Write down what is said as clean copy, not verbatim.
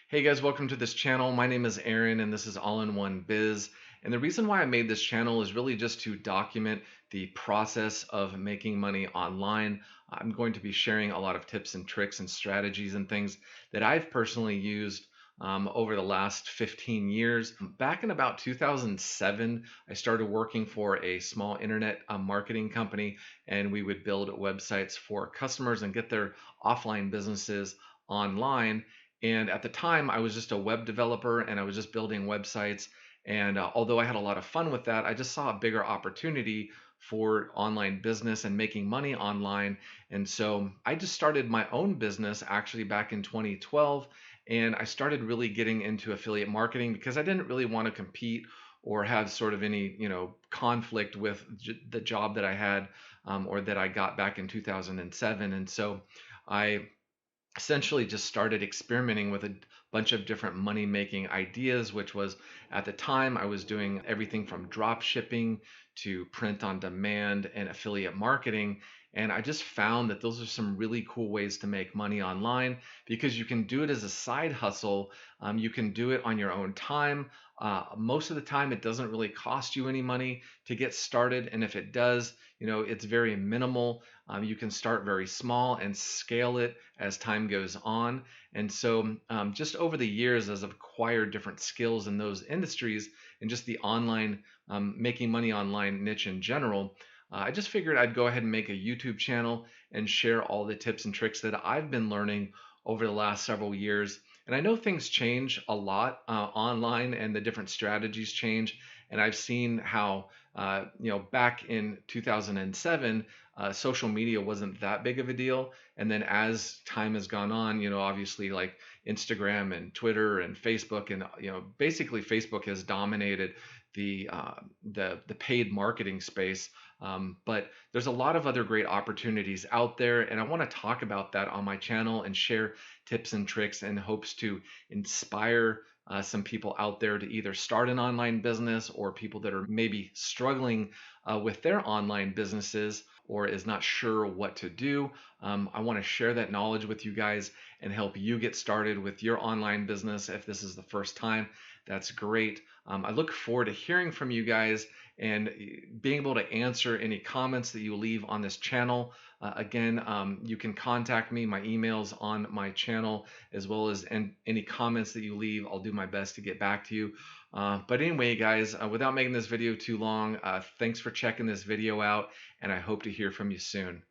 Hey guys, welcome to this channel. My name is Aaron and this is All-in-One Biz. And the reason why I made this channel is really just to document the process of making money online. I'm going to be sharing a lot of tips and tricks and strategies and things that I've personally used over the last 15 years. Back in about 2007, I started working for a small internet marketing company, and we would build websites for customers and get their offline businesses online. And at the time, I was just a web developer and I was just building websites. And although I had a lot of fun with that, I just saw a bigger opportunity for online business and making money online. And so I just started my own business actually back in 2012. And I started really getting into affiliate marketing because I didn't really want to compete or have sort of any, conflict with the job that I had or that I got back in 2007. And so I essentially just started experimenting with a bunch of different money making ideas, which was at the time I was doing everything from drop shipping to print on demand and affiliate marketing. And I just found that those are some really cool ways to make money online because you can do it as a side hustle. You can do it on your own time. Most of the time, it doesn't really cost you any money to get started. And if it does, it's very minimal. You can start very small and scale it as time goes on. And so, just over the years, as I've acquired different skills in those industries and just the online, making money online niche in general, I just figured I'd go ahead and make a YouTube channel and share all the tips and tricks that I've been learning over the last several years. And I know things change a lot online and the different strategies change. And I've seen how, back in 2007, social media wasn't that big of a deal. And then as time has gone on, obviously like Instagram and Twitter and Facebook and basically Facebook has dominated the the paid marketing space. But there's a lot of other great opportunities out there, and I want to talk about that on my channel and share tips and tricks in hopes to inspire some people out there to either start an online business or people that are maybe struggling with their online businesses or is not sure what to do. I want to share that knowledge with you guys and help you get started with your online business. If this is the first time, that's great. I look forward to hearing from you guys and being able to answer any comments that you leave on this channel. Again, you can contact me. My email's on my channel, as well as any comments that you leave. I'll do my best to get back to you. But anyway, guys, without making this video too long, thanks for checking this video out, and I hope to hear from you soon.